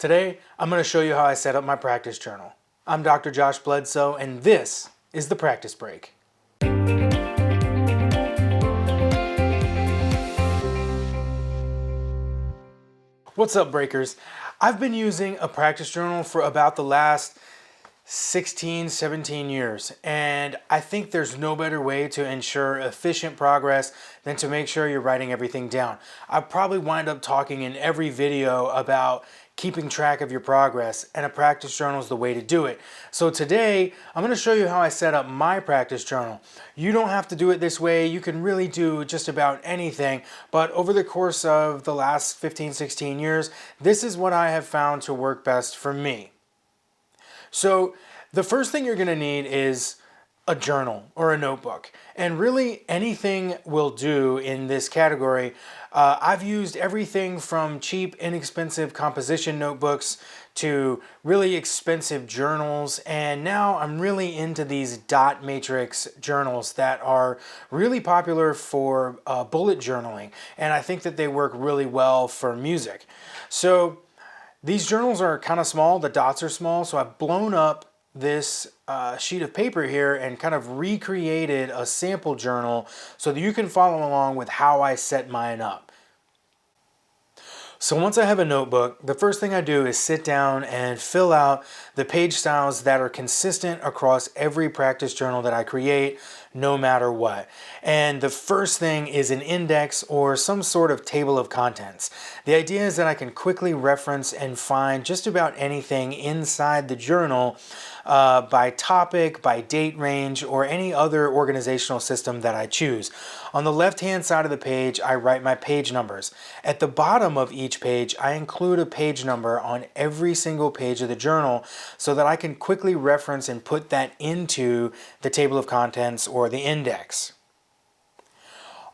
Today, I'm going to show you how I set up my practice journal. I'm Dr. Josh Bledsoe, and this is the Practice Break. What's up, Breakers? I've been using a practice journal for about the last 16, 17 years, and I think there's no better way to ensure efficient progress than to make sure you're writing everything down. I probably wind up talking in every video about keeping track of your progress, and a practice journal is the way to do it. So today, I'm going to show you how I set up my practice journal. You don't have to do it this way. You can really do just about anything, but over the course of the last 15, 16 years, this is what I have found to work best for me. So the first thing you're going to need is a journal or a notebook, and really anything will do in this category. I've used everything from cheap, inexpensive composition notebooks to really expensive journals, and now I'm really into these dot matrix journals that are really popular for bullet journaling, and I think that they work really well for music. So these journals are kind of small, the dots are small, so I've blown up this sheet of paper here and kind of recreated a sample journal so that you can follow along with how I set mine up. So once I have a notebook, the first thing I do is sit down and fill out the page styles that are consistent across every practice journal that I create, no matter what. And the first thing is an index or some sort of table of contents. The idea is that I can quickly reference and find just about anything inside the journal by topic, by date range, or any other organizational system that I choose. On the left-hand side of the page, I write my page numbers. At the bottom of each page, I include a page number on every single page of the journal so that I can quickly reference and put that into the table of contents or the index.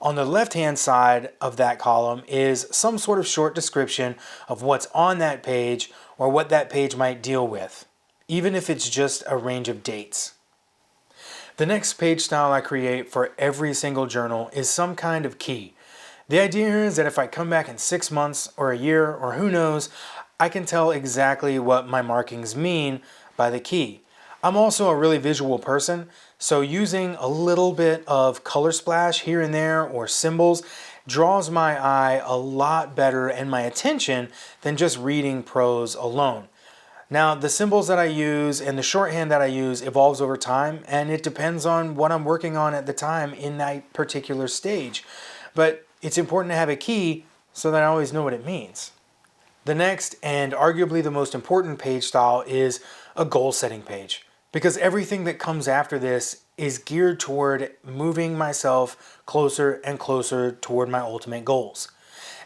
On the left-hand side of that column is some sort of short description of what's on that page or what that page might deal with, even if it's just a range of dates. The next page style I create for every single journal is some kind of key. The idea here is that if I come back in 6 months or a year or who knows, I can tell exactly what my markings mean by the key. I'm also a really visual person, so using a little bit of color splash here and there or symbols draws my eye a lot better and my attention than just reading prose alone. Now, the symbols that I use and the shorthand that I use evolves over time, and it depends on what I'm working on at the time in that particular stage. But it's important to have a key so that I always know what it means. The next, and arguably the most important page style, is a goal setting page, because everything that comes after this is geared toward moving myself closer and closer toward my ultimate goals.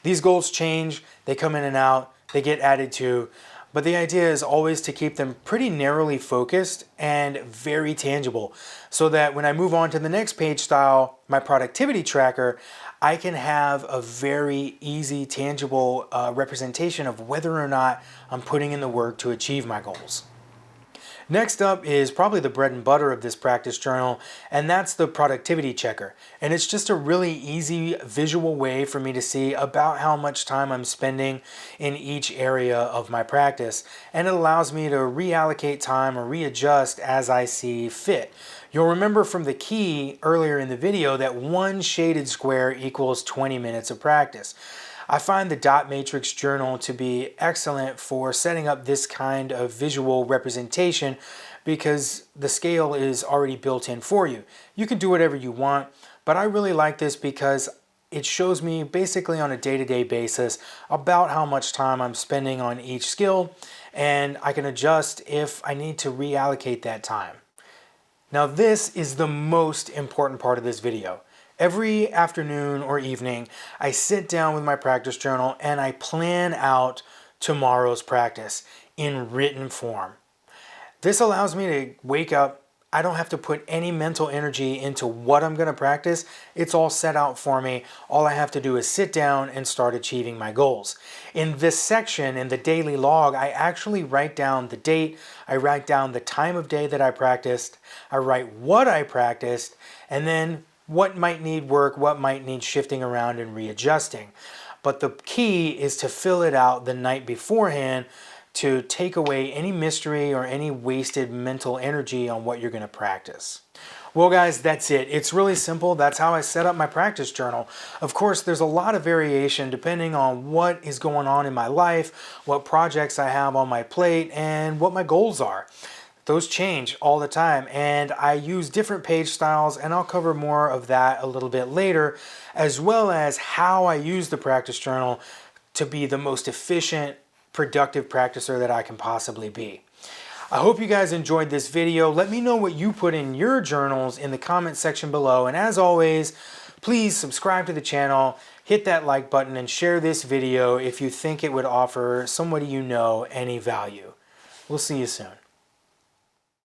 These goals change, they come in and out, they get added to, but the idea is always to keep them pretty narrowly focused and very tangible so that when I move on to the next page style, my productivity tracker, I can have a very easy, tangible representation of whether or not I'm putting in the work to achieve my goals. Next up is probably the bread and butter of this practice journal, and that's the productivity checker. And it's just a really easy visual way for me to see about how much time I'm spending in each area of my practice. And it allows me to reallocate time or readjust as I see fit. You'll remember from the key earlier in the video that one shaded square equals 20 minutes of practice. I find the dot matrix journal to be excellent for setting up this kind of visual representation because the scale is already built in for you. You can do whatever you want, but I really like this because it shows me basically on a day-to-day basis about how much time I'm spending on each skill, and I can adjust if I need to reallocate that time. Now this is the most important part of this video. Every afternoon or evening, I sit down with my practice journal and I plan out tomorrow's practice in written form. This allows me to wake up. I don't have to put any mental energy into what I'm going to practice. It's all set out for me. All I have to do is sit down and start achieving my goals. In this section, in the daily log, I actually write down the date. I write down the time of day that I practiced. I write what I practiced, and then what might need work, what might need shifting around and readjusting. But the key is to fill it out the night beforehand to take away any mystery or any wasted mental energy on what you're going to practice. Well guys, that's it. It's really simple. That's how I set up my practice journal. Of course, there's a lot of variation depending on what is going on in my life, what projects I have on my plate, and what my goals are. Those change all the time, and I use different page styles, and I'll cover more of that a little bit later, as well as how I use the practice journal to be the most efficient, productive practicer that I can possibly be. I hope you guys enjoyed this video. Let me know what you put in your journals in the comment section below. And as always, please subscribe to the channel, hit that like button, and share this video if you think it would offer somebody you know any value. We'll see you soon.